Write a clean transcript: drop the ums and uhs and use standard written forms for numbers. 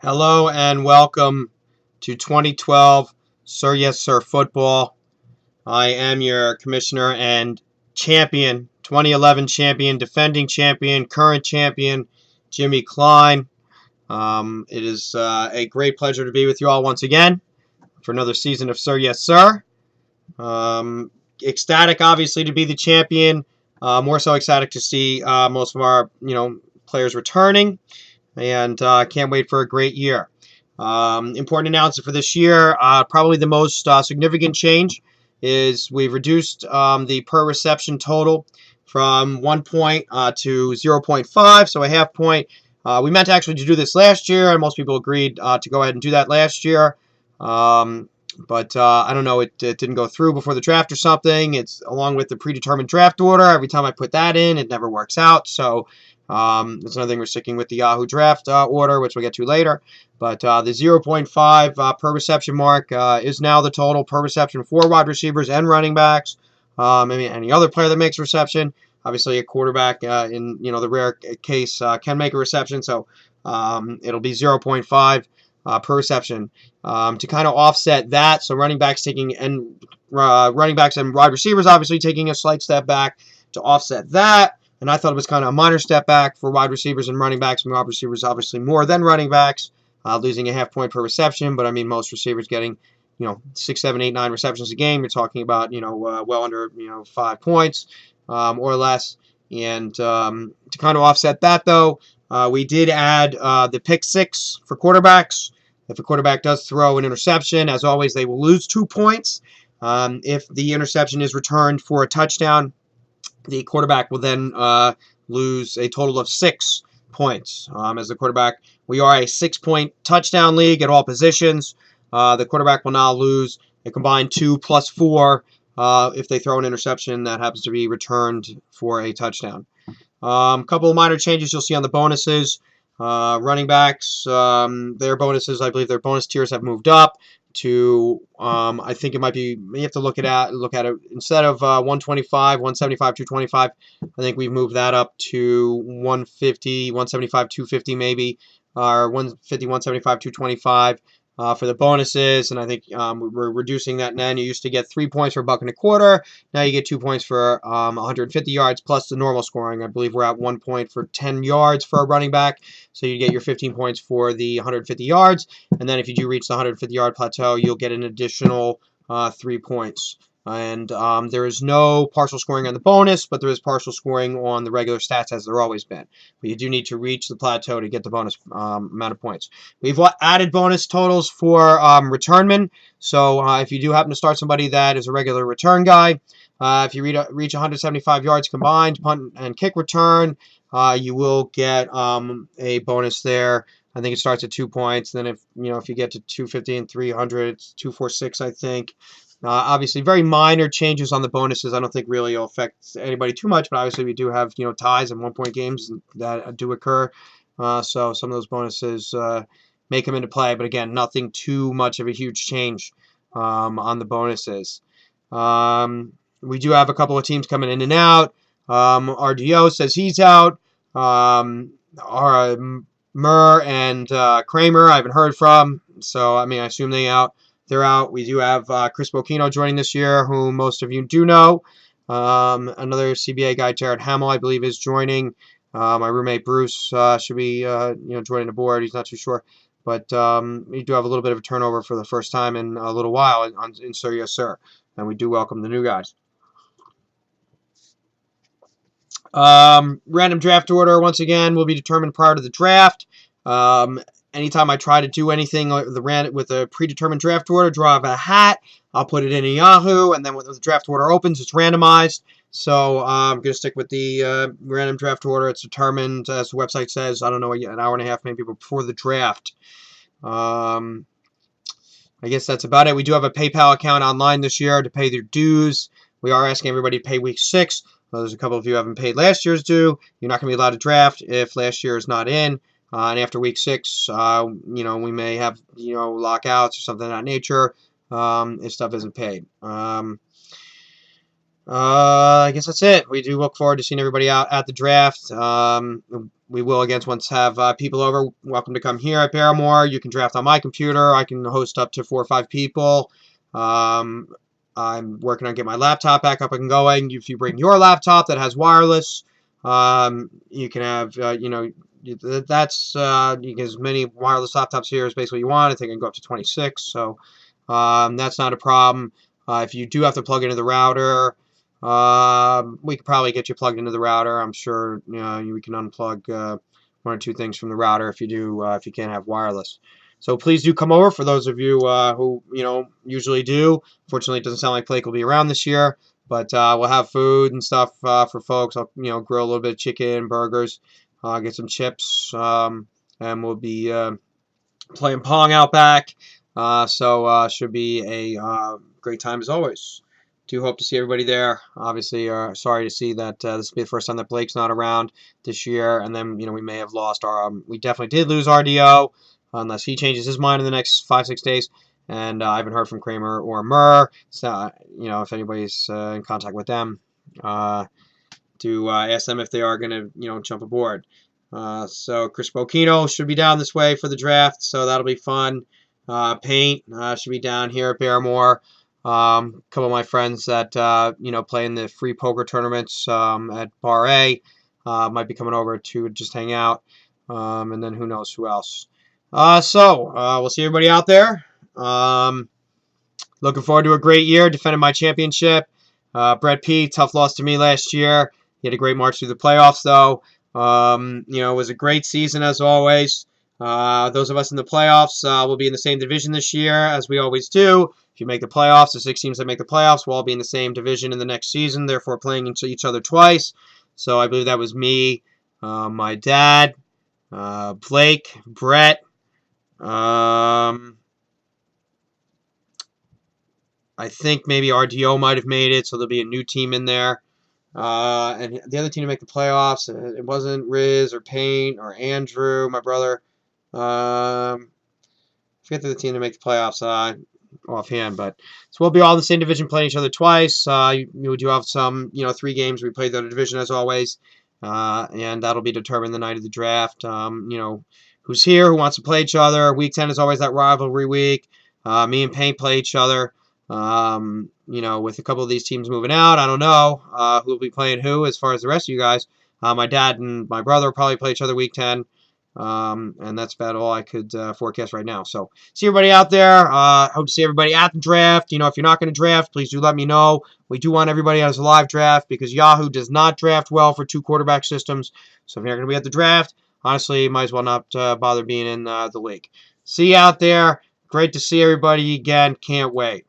Hello and welcome to 2012 Sir Yes Sir Football. I am your commissioner and champion, 2011 champion, defending champion, current champion, Jimmy Klein. It is a great pleasure to be with you all once again for another season of Sir Yes Sir. Ecstatic, obviously, to be the champion. More so ecstatic to see most of our players returning, and can't wait for a great year. Important announcement for this year, probably the most significant change is we've reduced the per reception total from 1 point to 0.5, so a half point. We meant actually to do this last year, and most people agreed to go ahead and do that last year. But I don't know, it didn't go through before the draft or something. It's along with the predetermined draft order. Every time I put that in, it never works out. So that's another thing. We're sticking with the Yahoo draft order, which we'll get to later. But the 0.5 per reception mark is now the total per reception for wide receivers and running backs. Any other player that makes a reception. Obviously, a quarterback in the rare case can make a reception. So it'll be 0.5 per reception. To kind of offset that, so running backs and wide receivers obviously taking a slight step back to offset that. And I thought it was kind of a minor step back for wide receivers and running backs. And wide receivers obviously more than running backs, losing a half point per reception. But I mean, most receivers getting 6, 7, 8, 9 receptions a game. You're talking about well under 5 points or less. And to kind of offset that, though, we did add the pick six for quarterbacks. If a quarterback does throw an interception, as always, they will lose 2 points. If the interception is returned for a touchdown, the quarterback will then lose a total of 6 points. As the quarterback, we are a 6-point touchdown league at all positions. The quarterback will now lose a combined 2 plus 4 if they throw an interception that happens to be returned for a touchdown. Couple of minor changes you'll see on the bonuses. Running backs, their bonuses, I believe their bonus tiers have moved up to, I think it might be, you have to look at it, instead of 125, 175, 225, I think we've moved that up to 150, 175, 250 maybe, or 150, 175, 225. For the bonuses, and I think we're reducing that now. You used to get 3 points for $1.25. Now you get 2 points for 150 yards plus the normal scoring. I believe we're at 1 point for 10 yards for a running back, so you get your 15 points for the 150 yards. And then if you do reach the 150-yard plateau, you'll get an additional 3 points. And there is no partial scoring on the bonus, but there is partial scoring on the regular stats, as there always been. But you do need to reach the plateau to get the bonus amount of points. We've added bonus totals for returnmen. So if you do happen to start somebody that is a regular return guy, if you reach 175 yards combined, punt and kick return, you will get a bonus there. I think it starts at 2 points. Then if you get to 250 and 300, it's 246, I think. Obviously, very minor changes on the bonuses. I don't think really will affect anybody too much, but obviously we do have ties and 1 point games that do occur. So some of those bonuses may come into play, but again, nothing too much of a huge change on the bonuses. We do have a couple of teams coming in and out. RDO says he's out. Murr and Kramer I haven't heard from, so I assume they're out. We do have Chris Bocchino joining this year, whom most of you do know. Another CBA guy, Jared Hamill, I believe, is joining. My roommate Bruce should be joining the board. He's not too sure, but we do have a little bit of a turnover for the first time in a little while in Sir Yes Sir, and we do welcome the new guys. Random draft order, once again, will be determined prior to the draft. Anytime I try to do anything with a predetermined draft order, draw a hat, I'll put it in a Yahoo, and then when the draft order opens, it's randomized. So I'm going to stick with the random draft order. It's determined, as the website says, I don't know, an hour and a half maybe before the draft. I guess that's about it. We do have a PayPal account online this year to pay their dues. We are asking everybody to pay week 6. There's a couple of you who haven't paid last year's due. You're not going to be allowed to draft if last year is not in. And after week 6, we may have, lockouts or something of that nature if stuff isn't paid. I guess that's it. We do look forward to seeing everybody out at the draft. We will, again, once have people over. Welcome to come here at Barrymore. You can draft on my computer. I can host up to 4 or 5 people. Um, I'm working on getting my laptop back up and going. If you bring your laptop that has wireless, you can have, that's you get as many wireless laptops here as basically you want. I think I can go up to 26, so that's not a problem. If you do have to plug into the router, we could probably get you plugged into the router. I'm sure we can unplug 1 or 2 things from the router if you can't have wireless. So please do come over for those of you who usually do. Fortunately, it doesn't sound like Blake will be around this year, but we'll have food and stuff for folks. I'll grill a little bit of chicken, burgers, get some chips, and we'll be playing Pong out back. So should be a great time as always. Do hope to see everybody there. Obviously, sorry to see that this will be the first time that Blake's not around this year, and then we may have lost our. We definitely did lose RDO, unless he changes his mind in the next 5-6 days. And I haven't heard from Kramer or Murr. So if anybody's in contact with them, to ask them if they are going to jump aboard. So Chris Bocchino should be down this way for the draft, so that'll be fun. Paint should be down here at Barrymore. A couple of my friends that play in the free poker tournaments at Bar A might be coming over to just hang out, and then who knows who else. So we'll see everybody out there. Looking forward to a great year defending my championship. Brett P, tough loss to me last year. He had a great march through the playoffs, though. It was a great season as always. Those of us in the playoffs will be in the same division this year as we always do. If you make the playoffs, the 6 teams that make the playoffs will all be in the same division in the next season, therefore playing each other twice. So I believe that was me, my dad, Blake, Brett, I think maybe RDO might have made it, so there'll be a new team in there. And the other team to make the playoffs, it wasn't Riz or Paint or Andrew, my brother. Forget the team to make the playoffs offhand, but so we'll be all in the same division playing each other twice. We do have some, 3 games we played the other division as always, and that'll be determined the night of the draft. Who's here, who wants to play each other. Week 10 is always that rivalry week. Me and Paint play each other. With a couple of these teams moving out, I don't know who will be playing who as far as the rest of you guys. My dad and my brother will probably play each other week 10. And that's about all I could forecast right now. So, see everybody out there. Hope to see everybody at the draft. If you're not going to draft, please do let me know. We do want everybody as a live draft because Yahoo does not draft well for 2 quarterback systems. So, if you're not going to be at the draft, honestly, you might as well not bother being in the league. See you out there. Great to see everybody again. Can't wait.